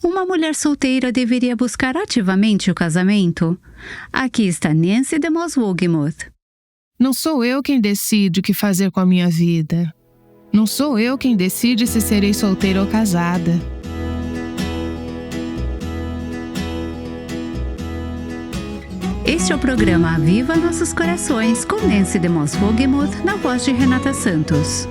Uma mulher solteira deveria buscar ativamente o casamento? Aqui está Nancy DeMoss Wolgemuth. Não sou eu quem decide o que fazer com a minha vida. Não sou eu quem decide se serei solteira ou casada. Este é o programa Aviva Nossos Corações, com Nancy DeMoss Wolgemuth, na voz de Renata Santos.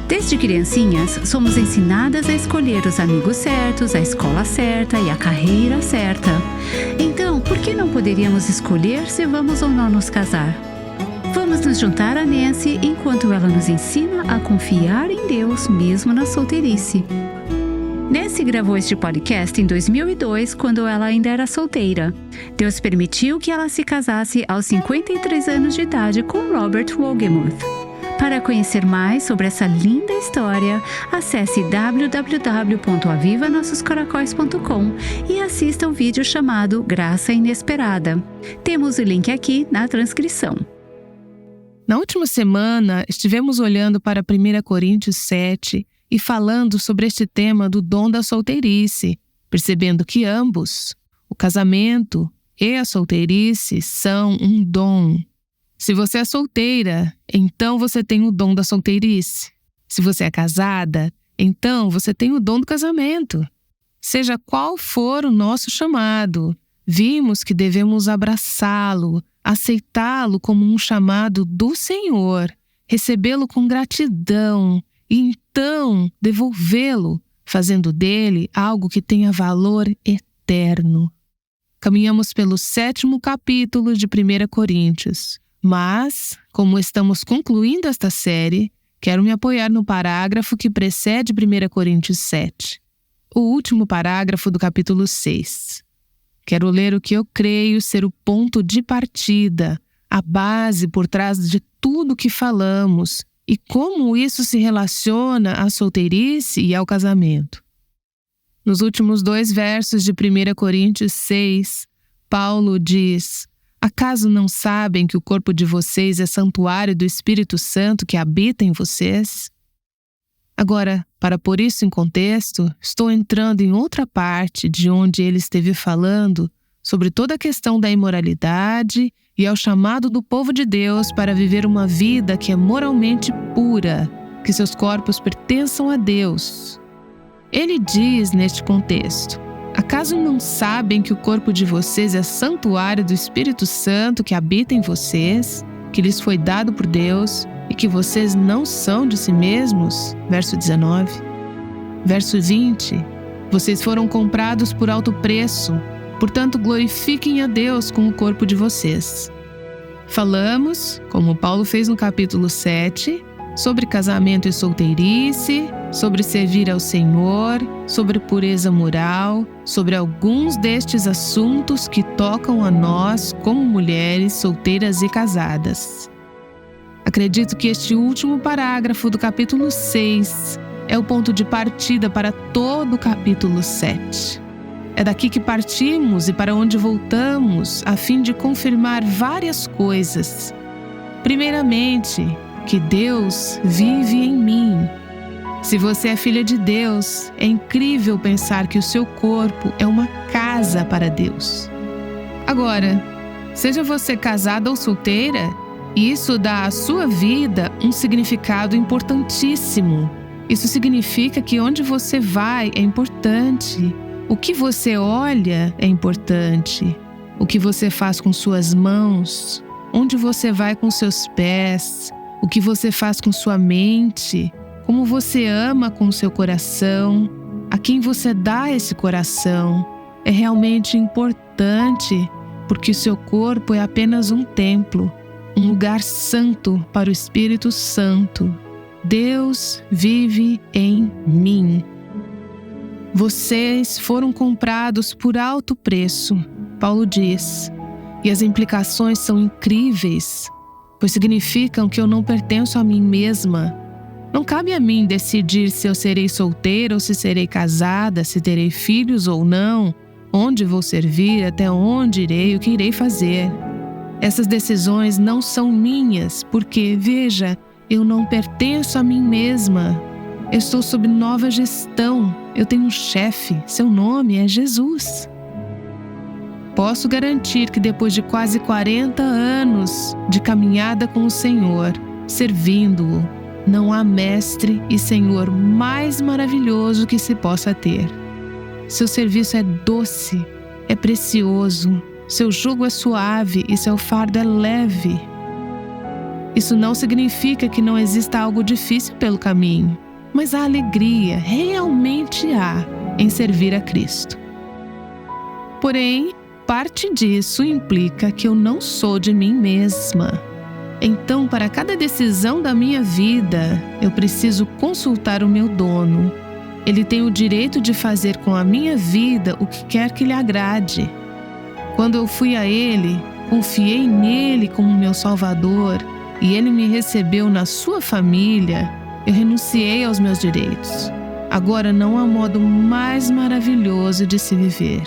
Desde criancinhas, somos ensinadas a escolher os amigos certos, a escola certa e a carreira certa. Então, por que não poderíamos escolher se vamos ou não nos casar? Vamos nos juntar a Nancy enquanto ela nos ensina a confiar em Deus mesmo na solteirice. Nancy gravou este podcast em 2002, quando ela ainda era solteira. Deus permitiu que ela se casasse aos 53 anos de idade com Robert Wolgemuth. Para conhecer mais sobre essa linda história, acesse www.avivanossoscaracóis.com e assista ao vídeo chamado Graça Inesperada. Temos o link aqui na transcrição. Na última semana, estivemos olhando para 1 Coríntios 7 e falando sobre este tema do dom da solteirice, percebendo que ambos, o casamento e a solteirice, são um dom. Se você é solteira, então você tem o dom da solteirice. Se você é casada, então você tem o dom do casamento. Seja qual for o nosso chamado, vimos que devemos abraçá-lo, aceitá-lo como um chamado do Senhor, recebê-lo com gratidão e então devolvê-lo, fazendo dele algo que tenha valor eterno. Caminhamos pelo 7º capítulo de 1 Coríntios. Mas, como estamos concluindo esta série, quero me apoiar no parágrafo que precede 1 Coríntios 7, o último parágrafo do capítulo 6. Quero ler o que eu creio ser o ponto de partida, a base por trás de tudo que falamos e como isso se relaciona à solteirice e ao casamento. Nos últimos 2 versos de 1 Coríntios 6, Paulo diz: acaso não sabem que o corpo de vocês é santuário do Espírito Santo que habita em vocês? Agora, para pôr isso em contexto, estou entrando em outra parte de onde ele esteve falando sobre toda a questão da imoralidade e ao chamado do povo de Deus para viver uma vida que é moralmente pura, que seus corpos pertençam a Deus. Ele diz neste contexto: acaso não sabem que o corpo de vocês é santuário do Espírito Santo que habita em vocês, que lhes foi dado por Deus e que vocês não são de si mesmos? Verso 19. Verso 20. Vocês foram comprados por alto preço, portanto glorifiquem a Deus com o corpo de vocês. Falamos, como Paulo fez no capítulo 7, sobre casamento e solteirice, sobre servir ao Senhor, sobre pureza moral, sobre alguns destes assuntos que tocam a nós como mulheres solteiras e casadas. Acredito que este último parágrafo do capítulo 6 é o ponto de partida para todo o capítulo 7. É daqui que partimos e para onde voltamos a fim de confirmar várias coisas. Primeiramente, que Deus vive em mim. Se você é filha de Deus, é incrível pensar que o seu corpo é uma casa para Deus. Agora, seja você casada ou solteira, isso dá à sua vida um significado importantíssimo. Isso significa que onde você vai é importante. O que você olha é importante. O que você faz com suas mãos, onde você vai com seus pés, o que você faz com sua mente, como você ama com seu coração, a quem você dá esse coração, é realmente importante, porque o seu corpo é apenas um templo, um lugar santo para o Espírito Santo. Deus vive em mim. Vocês foram comprados por alto preço, Paulo diz, e as implicações são incríveis, pois significam que eu não pertenço a mim mesma. Não cabe a mim decidir se eu serei solteira ou se serei casada, se terei filhos ou não, onde vou servir, até onde irei, o que irei fazer. Essas decisões não são minhas, porque, veja, eu não pertenço a mim mesma. Eu estou sob nova gestão. Eu tenho um chefe. Seu nome é Jesus. Posso garantir que depois de quase 40 anos de caminhada com o Senhor, servindo-o, não há mestre e Senhor mais maravilhoso que se possa ter. Seu serviço é doce, é precioso, seu jugo é suave e seu fardo é leve. Isso não significa que não exista algo difícil pelo caminho, mas a alegria realmente há em servir a Cristo. Porém, parte disso implica que eu não sou de mim mesma. Então, para cada decisão da minha vida, eu preciso consultar o meu dono. Ele tem o direito de fazer com a minha vida o que quer que lhe agrade. Quando eu fui a Ele, confiei nele como meu Salvador e Ele me recebeu na sua família, eu renunciei aos meus direitos. Agora não há modo mais maravilhoso de se viver.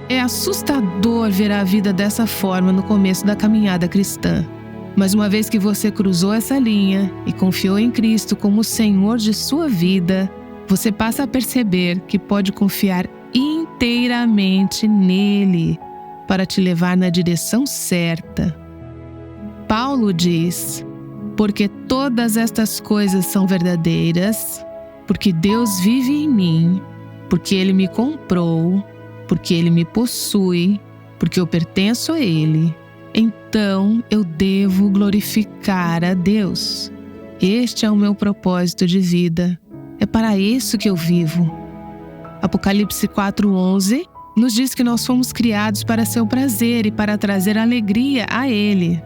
É assustador ver a vida dessa forma no começo da caminhada cristã. Mas uma vez que você cruzou essa linha e confiou em Cristo como o Senhor de sua vida, você passa a perceber que pode confiar inteiramente nele para te levar na direção certa. Paulo diz: porque todas estas coisas são verdadeiras, porque Deus vive em mim, porque Ele me comprou, porque Ele me possui, porque eu pertenço a Ele, então eu devo glorificar a Deus. Este é o meu propósito de vida. É para isso que eu vivo. Apocalipse 4:11 nos diz que nós fomos criados para seu prazer e para trazer alegria a Ele.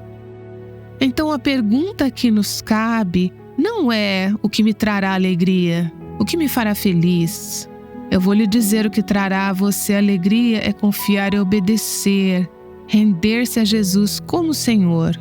Então a pergunta que nos cabe não é o que me trará alegria, o que me fará feliz. Eu vou lhe dizer o que trará a você alegria é confiar e obedecer, render-se a Jesus como Senhor.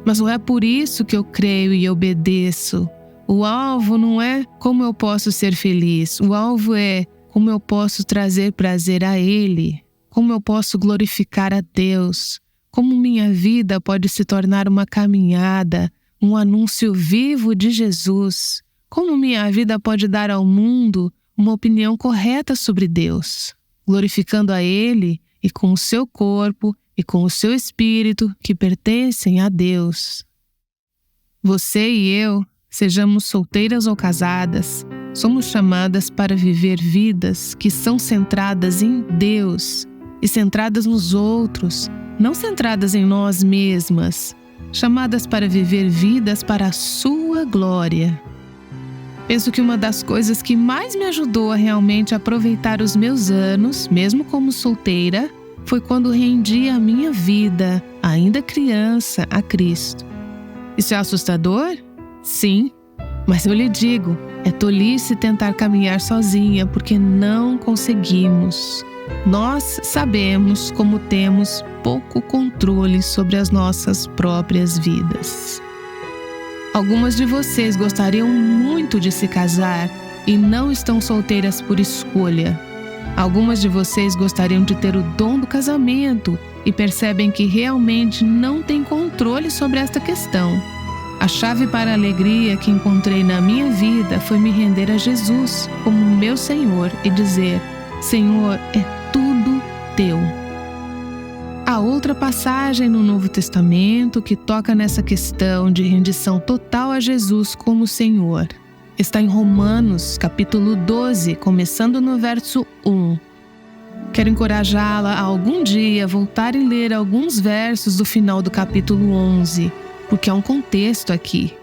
Mas não é por isso que eu creio e obedeço. O alvo não é como eu posso ser feliz. O alvo é como eu posso trazer prazer a Ele, como eu posso glorificar a Deus, como minha vida pode se tornar uma caminhada, um anúncio vivo de Jesus, como minha vida pode dar ao mundo uma opinião correta sobre Deus, glorificando a Ele e com o seu corpo e com o seu espírito que pertencem a Deus. Você e eu, sejamos solteiras ou casadas, somos chamadas para viver vidas que são centradas em Deus e centradas nos outros, não centradas em nós mesmas, chamadas para viver vidas para a sua glória. Penso que uma das coisas que mais me ajudou a realmente aproveitar os meus anos, mesmo como solteira, foi quando rendi a minha vida, ainda criança, a Cristo. Isso é assustador? Sim, mas eu lhe digo, é tolice tentar caminhar sozinha porque não conseguimos. Nós sabemos como temos pouco controle sobre as nossas próprias vidas. Algumas de vocês gostariam muito de se casar e não estão solteiras por escolha. Algumas de vocês gostariam de ter o dom do casamento e percebem que realmente não têm controle sobre esta questão. A chave para a alegria que encontrei na minha vida foi me render a Jesus como meu Senhor e dizer: Senhor, é tudo teu. Há outra passagem no Novo Testamento que toca nessa questão de rendição total a Jesus como Senhor. Está em Romanos, capítulo 12, começando no verso 1. Quero encorajá-la a algum dia voltar e ler alguns versos do final do capítulo 11, porque há um contexto aqui.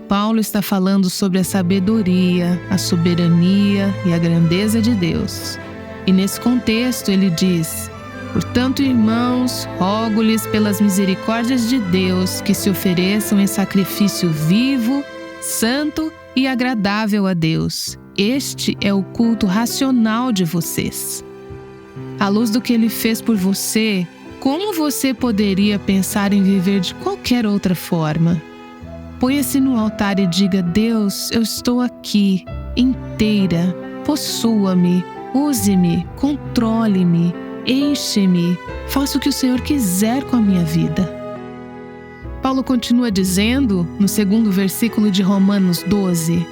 Paulo está falando sobre a sabedoria, a soberania e a grandeza de Deus. E nesse contexto ele diz: portanto, irmãos, rogo-lhes pelas misericórdias de Deus que se ofereçam em sacrifício vivo, santo e agradável a Deus. Este é o culto racional de vocês. À luz do que Ele fez por você, como você poderia pensar em viver de qualquer outra forma? Ponha-se no altar e diga: Deus, eu estou aqui, inteira, possua-me, use-me, controle-me, enche-me, faça o que o Senhor quiser com a minha vida. Paulo continua dizendo, no segundo versículo de Romanos 12: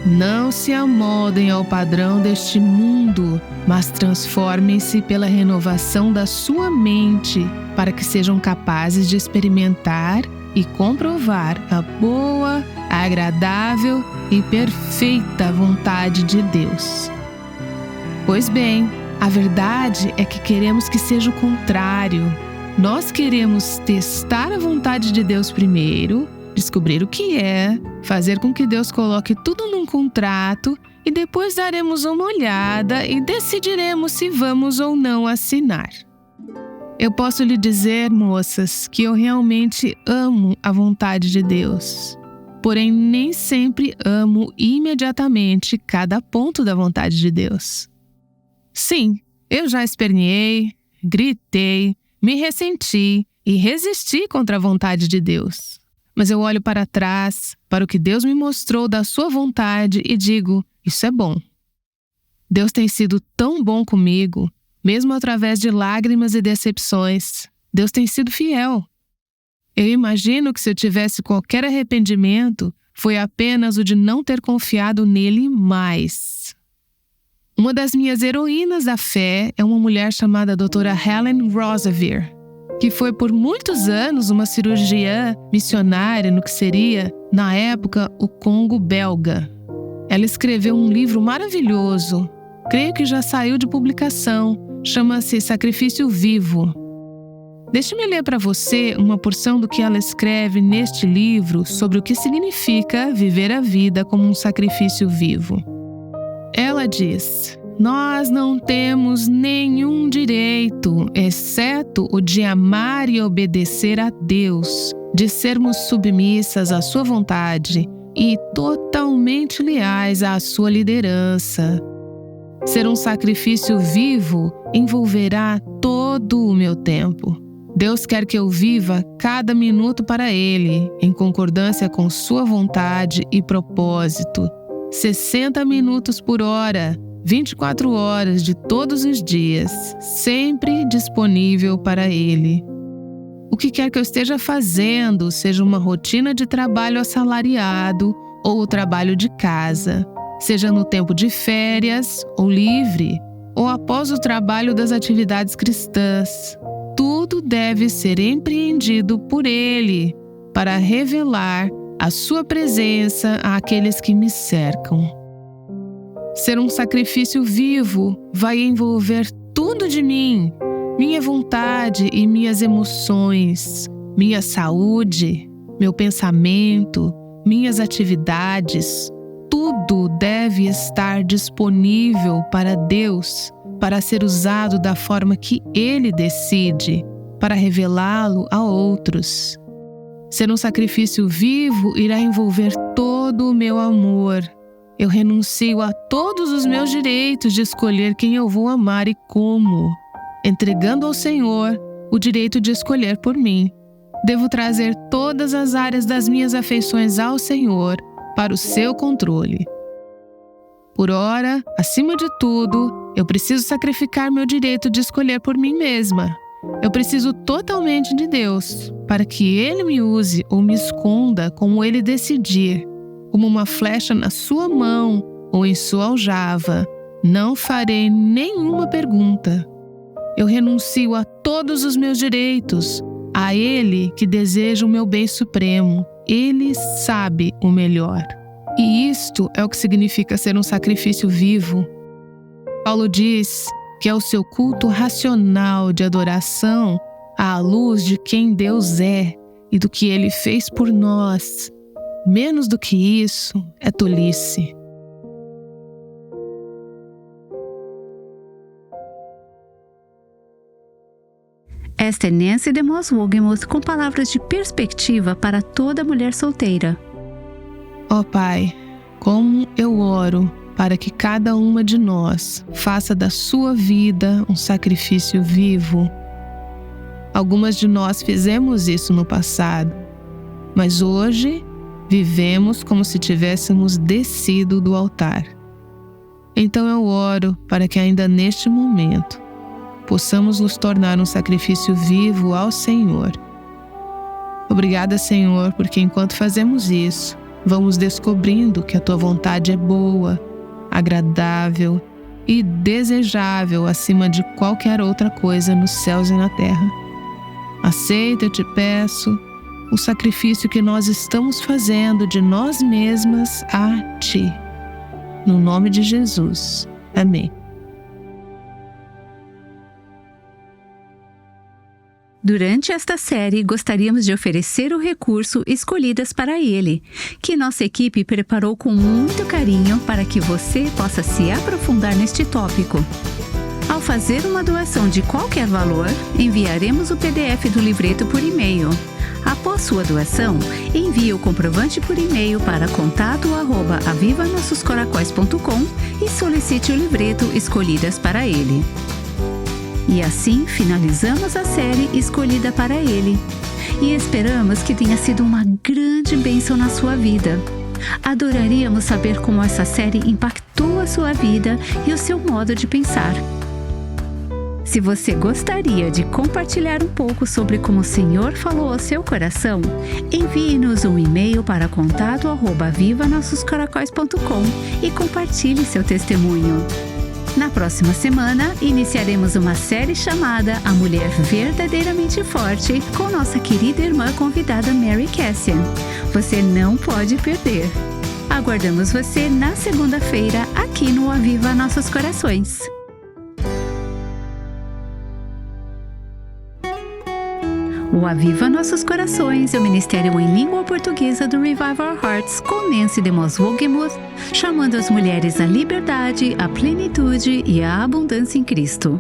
Não se amoldem ao padrão deste mundo, mas transformem-se pela renovação da sua mente, para que sejam capazes de experimentar e comprovar a boa, agradável e perfeita vontade de Deus. Pois bem, a verdade é que queremos que seja o contrário. Nós queremos testar a vontade de Deus primeiro, descobrir o que é, fazer com que Deus coloque tudo num contrato e depois daremos uma olhada e decidiremos se vamos ou não assinar. Eu posso lhe dizer, moças, que eu realmente amo a vontade de Deus. Porém, nem sempre amo imediatamente cada ponto da vontade de Deus. Sim, eu já esperneei, gritei, me ressenti e resisti contra a vontade de Deus. Mas eu olho para trás, para o que Deus me mostrou da sua vontade e digo, isso é bom. Deus tem sido tão bom comigo, mesmo através de lágrimas e decepções. Deus tem sido fiel. Eu imagino que se eu tivesse qualquer arrependimento, foi apenas o de não ter confiado nele mais. Uma das minhas heroínas da fé é uma mulher chamada Dra. Helen Roseveare, que foi por muitos anos uma cirurgiã missionária no que seria, na época, o Congo belga. Ela escreveu um livro maravilhoso, creio que já saiu de publicação, chama-se Sacrifício Vivo. Deixe-me ler para você uma porção do que ela escreve neste livro sobre o que significa viver a vida como um sacrifício vivo. Ela diz: nós não temos nenhum direito, exceto o de amar e obedecer a Deus, de sermos submissas à sua vontade e totalmente leais à sua liderança. Ser um sacrifício vivo envolverá todo o meu tempo. Deus quer que eu viva cada minuto para Ele, em concordância com sua vontade e propósito. 60 minutos por hora, 24 horas de todos os dias, sempre disponível para Ele. O que quer que eu esteja fazendo, seja uma rotina de trabalho assalariado ou o trabalho de casa, seja no tempo de férias ou livre, ou após o trabalho das atividades cristãs, tudo deve ser empreendido por Ele para revelar a sua presença àqueles que me cercam. Ser um sacrifício vivo vai envolver tudo de mim, minha vontade e minhas emoções, minha saúde, meu pensamento, minhas atividades. Tudo deve estar disponível para Deus, para ser usado da forma que Ele decide, para revelá-lo a outros. Ser um sacrifício vivo irá envolver todo o meu amor. Eu renuncio a todos os meus direitos de escolher quem eu vou amar e como, entregando ao Senhor o direito de escolher por mim. Devo trazer todas as áreas das minhas afeições ao Senhor para o seu controle. Por ora, acima de tudo, eu preciso sacrificar meu direito de escolher por mim mesma. Eu preciso totalmente de Deus, para que Ele me use ou me esconda como Ele decidir, como uma flecha na sua mão ou em sua aljava. Não farei nenhuma pergunta. Eu renuncio a todos os meus direitos, a Ele que deseja o meu bem supremo. Ele sabe o melhor. E isto é o que significa ser um sacrifício vivo. Paulo diz que é o seu culto racional de adoração à luz de quem Deus é e do que Ele fez por nós. Menos do que isso é tolice. Esta é Nancy DeMoss Wolgemuth com palavras de perspectiva para toda mulher solteira. Ó Pai, como eu oro para que cada uma de nós faça da sua vida um sacrifício vivo. Algumas de nós fizemos isso no passado, mas hoje vivemos como se tivéssemos descido do altar. Então eu oro para que ainda neste momento possamos nos tornar um sacrifício vivo ao Senhor. Obrigada, Senhor, porque enquanto fazemos isso, vamos descobrindo que a tua vontade é boa, agradável e desejável acima de qualquer outra coisa nos céus e na terra. Aceita, eu te peço, o sacrifício que nós estamos fazendo de nós mesmas a Ti. No nome de Jesus. Amém. Durante esta série, gostaríamos de oferecer o recurso Escolhidas para Ele, que nossa equipe preparou com muito carinho para que você possa se aprofundar neste tópico. Ao fazer uma doação de qualquer valor, enviaremos o PDF do livreto por e-mail. Após sua doação, envie o comprovante por e-mail para contato@avivanossoscoracóis.com e solicite o livreto Escolhidas para Ele. E assim finalizamos a série Escolhida para Ele. E esperamos que tenha sido uma grande bênção na sua vida. Adoraríamos saber como essa série impactou a sua vida e o seu modo de pensar. Se você gostaria de compartilhar um pouco sobre como o Senhor falou ao seu coração, envie-nos um e-mail para contato@avivanossoscoracóis.com e compartilhe seu testemunho. Na próxima semana, iniciaremos uma série chamada A Mulher Verdadeiramente Forte, com nossa querida irmã convidada Mary Cassian. Você não pode perder. Aguardamos você na segunda-feira aqui no Aviva Nossos Corações. O Aviva Nossos Corações é o ministério em língua portuguesa do Revive Our Hearts com Nancy DeMoss Wolgemuth, chamando as mulheres à liberdade, à plenitude e à abundância em Cristo.